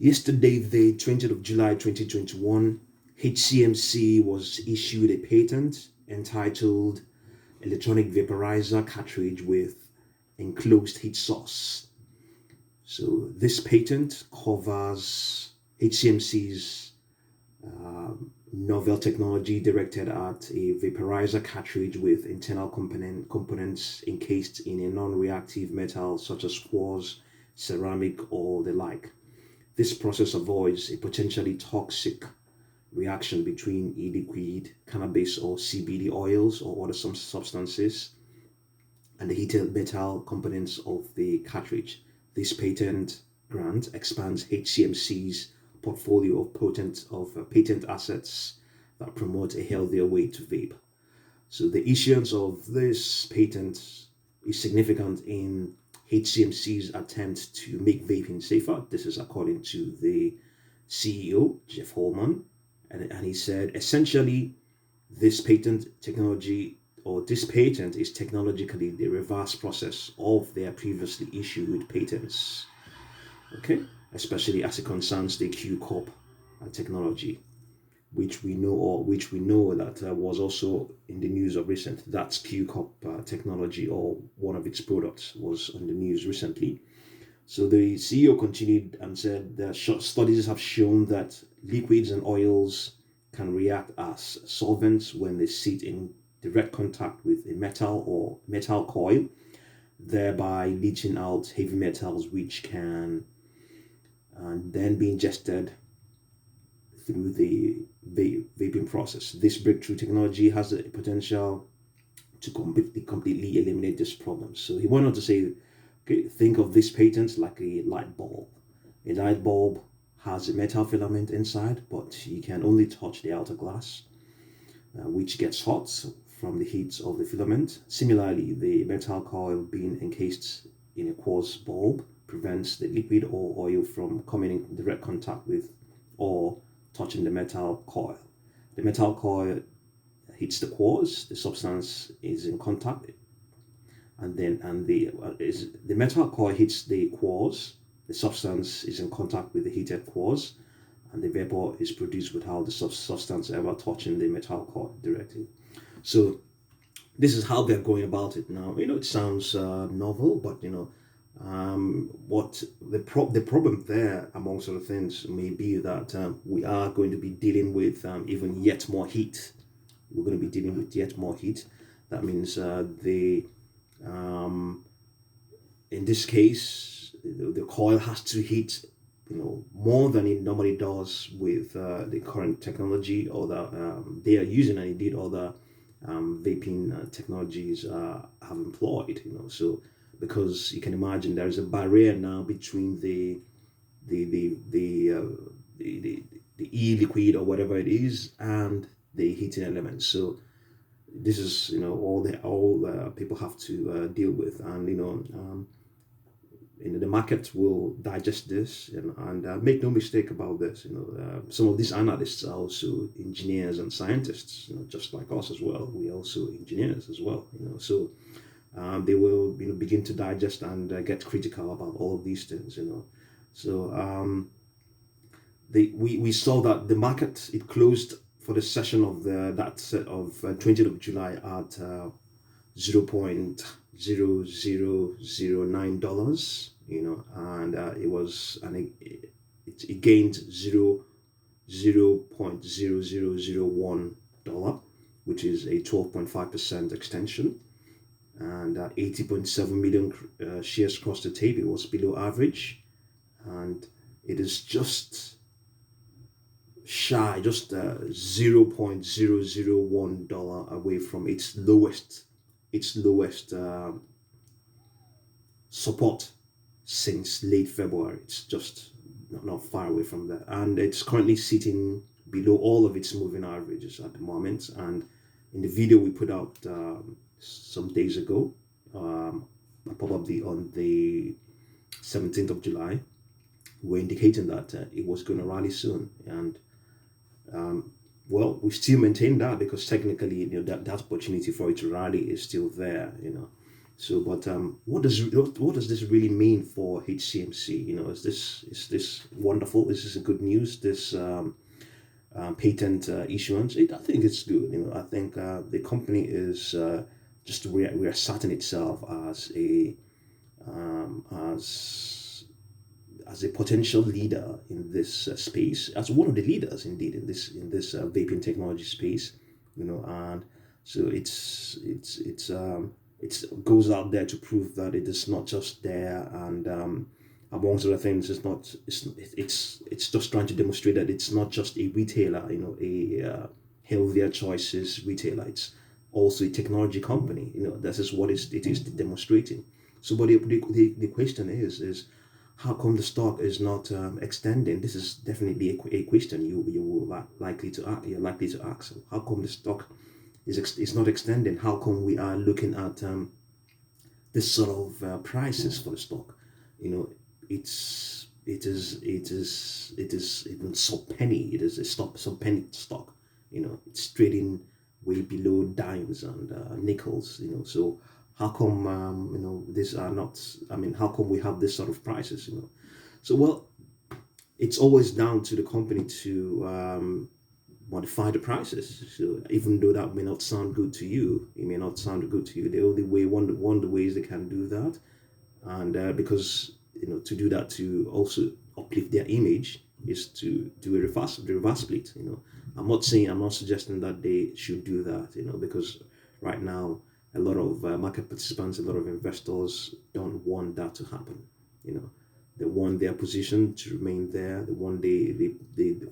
Yesterday, the 20th of July 2021, HCMC was issued a patent entitled Electronic Vaporizer Cartridge with Encased Heat Source. So this patent covers HCMC's novel technology directed at a vaporizer cartridge with internal components encased in a non-reactive metal such as quartz, ceramic, or the like. This process avoids a potentially toxic reaction between a liquid, cannabis or CBD oils or other substances and the heated metal components of the cartridge. This patent grant expands HCMC's portfolio of patent assets that promote a healthier way to vape. So the issuance of this patent is significant in HCMC's attempt to make vaping safer. This is according to the CEO, Jeff Holman. And he said, essentially, this patent is technologically the reverse process of their previously issued patents. Okay, especially as it concerns the Q-Cup technology, which we know that was also in the news of recent. That's Q-Cup technology, or one of its products was on the news recently. So the CEO continued and said that studies have shown that liquids and oils can react as solvents when they sit in direct contact with a metal or metal coil, thereby leaching out heavy metals which can then be ingested through the vaping process. This breakthrough technology has the potential to completely eliminate this problem. So he went on to say, okay, think of this patent like a light bulb. A light bulb has a metal filament inside, but you can only touch the outer glass, which gets hot from the heat of the filament. Similarly, the metal coil being encased in a quartz bulb prevents the liquid or oil from coming in direct contact with or touching the metal coil. The metal coil hits the quartz, the substance is in contact, and the metal coil hits the quartz, the substance is in contact with the heated quartz, and the vapor is produced without the substance ever touching the metal coil directly. So this is how they're going about it now. It sounds novel, but what the problem there, amongst other things, may be that we are going to be dealing with even yet more heat. We're going to be dealing with yet more heat. That means in this case, the coil has to heat more than it normally does with the current technology or that they are using, and indeed other vaping technologies have employed. So because you can imagine there is a barrier now between the e-liquid or whatever it is and the heating element. So this is all people have to deal with, and the market will digest this, and make no mistake about this. Some of these analysts are also engineers and scientists, just like us as well. We are also engineers as well. So they will begin to digest and get critical about all of these things. So we saw that the market, it closed for the session of 20th of July at $0.0009, and it gained $0.0001, which is a 12.5% extension, and 80.7 million shares crossed the tape. It was below average, and it is just shy, just $0.001 away from its lowest support since late February. It's just not far away from that, and it's currently sitting below all of its moving averages at the moment. And in the video we put out some days ago, probably on the 17th of July, we're indicating that it was going to rally soon, and well, we still maintain that because technically, that opportunity for it to rally is still there, So, but what does this really mean for HCMC? Is this wonderful? Is this a good news? This patent issuance? I think it's good. I think the company is just reasserting itself as a um, as as a potential leader in this space, as one of the leaders indeed in this vaping technology space. And so it goes out there to prove that it is not just there, and amongst other things, it's just trying to demonstrate that it's not just a retailer, a healthier choices retailer. It's also a technology company. This is what it is demonstrating. So, but the question is how come the stock is not extending? This is definitely a question you will likely to ask. You're likely to ask. How come the stock is not extending? How come we are looking at this sort of prices for the stock? It is even sub penny. It is a sub penny stock. It's trading way below dimes and nickels. So how come these are not? I mean, how come we have this sort of prices? So, well, it's always down to the company to modify the prices. So even though that may not sound good to you, it may not sound good to you. The only way, one of the ways they can do that, and because to do that, to also uplift their image, is to do the reverse split. I'm not suggesting that they should do that. Because right now a lot of market participants, a lot of investors don't want that to happen. They want their position to remain there. They want the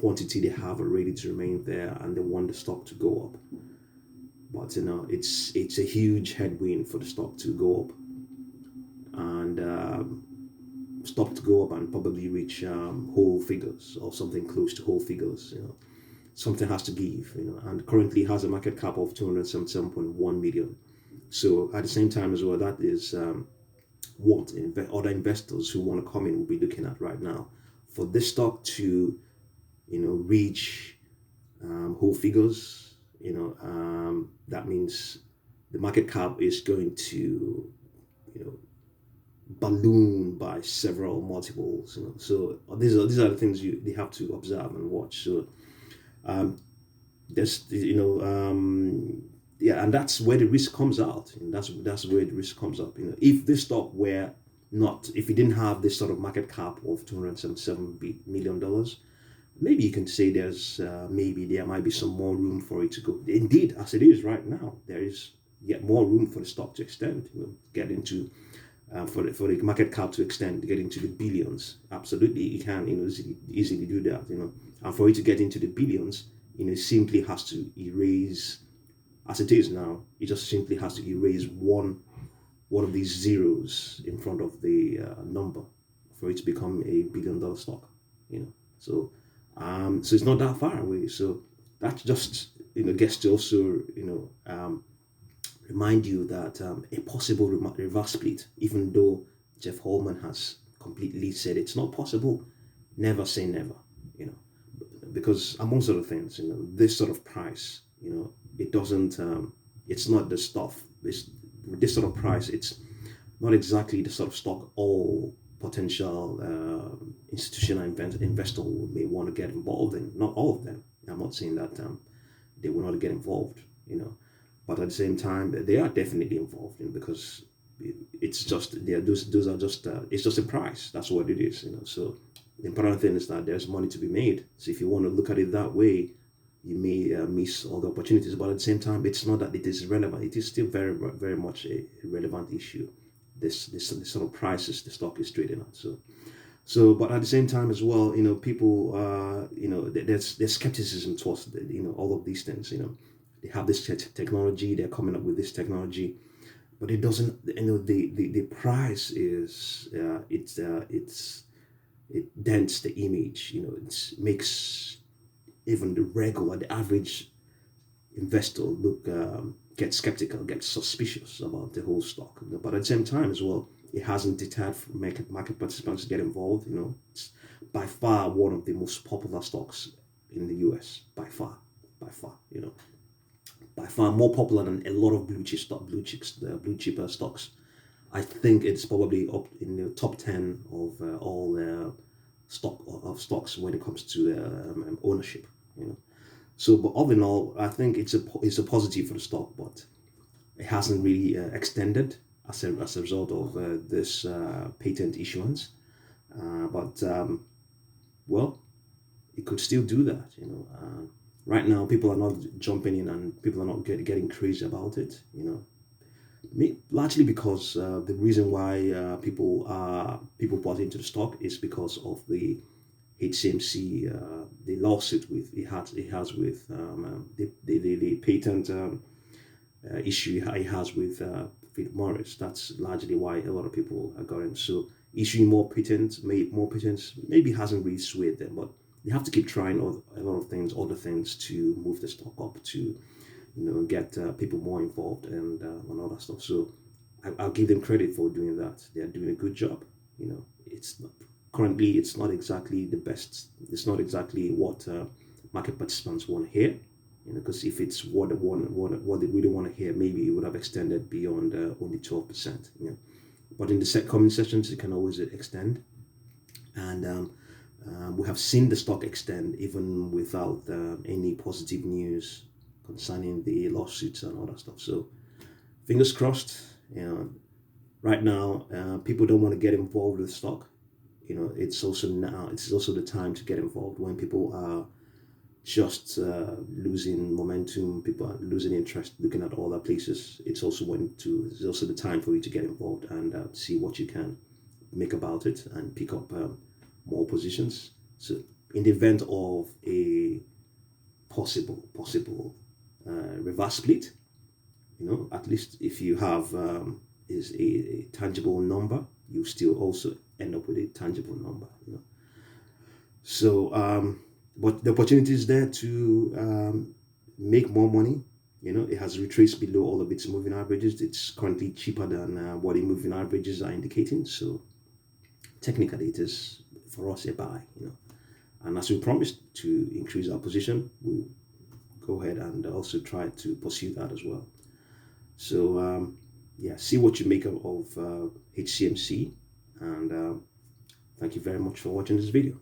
quantity they have already to remain there, and they want the stock to go up. But it's a huge headwind for the stock to go up, and probably reach whole figures or something close to whole figures. Something has to give. And currently has a market cap of 277.1 million. So at the same time as well, that is what other investors who want to come in will be looking at right now. For this stock to, reach whole figures, that means the market cap is going to, balloon by several multiples. So these are the things they have to observe and watch. So there's yeah, and that's where the risk comes out. And that's where the risk comes up. If this stock were not, if it didn't have this sort of market cap of $277 million, maybe you can say maybe there might be some more room for it to go. Indeed, as it is right now, there is yet more room for the stock to extend. Get into for the market cap to extend, get into the billions. Absolutely, you can easily do that. And for it to get into the billions, it simply has to erase. As it is now, it just simply has to erase one of these zeros in front of the number for it to become a billion-dollar stock. So it's not that far away. So that just gets to also remind you that a possible reverse split, even though Jeff Holman has completely said it's not possible, never say never. Because amongst other things, this sort of price, it doesn't it's not the stuff with this sort of price, it's not exactly the sort of stock all potential institutional investor may want to get involved in. Not all of them. I'm not saying that they will not get involved, but at the same time they are definitely involved because it's just those are just it's just a price. That's what it is. So the important thing is that there's money to be made. So if you want to look at it that way, you may miss all the opportunities, but at the same time, it's not that it is irrelevant. It is still very, very much a relevant issue. This sort of prices the stock is trading at. So, but at the same time as well, people, there's skepticism towards all of these things. They have this technology, they're coming up with this technology, but it doesn't. The price is it dents the image. It makes even the average investor get skeptical, get suspicious about the whole stock. But at the same time as well, it hasn't deterred market participants to get involved. It's by far one of the most popular stocks in the US. By far, by far more popular than a lot of blue chip stocks. I think it's probably up in the top 10 of all stocks when it comes to ownership. So, but all in all, I think it's a positive for the stock, but it hasn't really extended as a result of this patent issuance. But well, it could still do that. Right now, people are not jumping in and people are not getting crazy about it. Largely because the reason why people bought into the stock is because of the HCMC, the lawsuit it has with the patent issue it has with Philip Morris. That's largely why a lot of people are going. So issuing more patents maybe hasn't really swayed them, but they have to keep trying a lot of things, other things to move the stock up to, get people more involved and all that stuff. So I'll give them credit for doing that. They are doing a good job. It's not exactly the best. It's not exactly what market participants want to hear. Because if it's what they really want to hear, maybe it would have extended beyond only 12%. But in the comment sections, it can always extend, and we have seen the stock extend even without any positive news concerning the lawsuits and all that stuff. So fingers crossed. Right now, people don't want to get involved with stock. It's also the time to get involved when people are just losing momentum. People are losing interest, looking at all the places. It's also the time for you to get involved and see what you can make about it and pick up more positions. So in the event of a possible reverse split, at least if you have is a tangible number, you still also end up with a tangible number. So but the opportunity is there to make more money. It has retraced below all of its moving averages. It's currently cheaper than what the moving averages are indicating. So technically, it is for us a buy. And as we promised to increase our position, we'll go ahead and also try to pursue that as well. So yeah, see what you make of HCMC, and thank you very much for watching this video.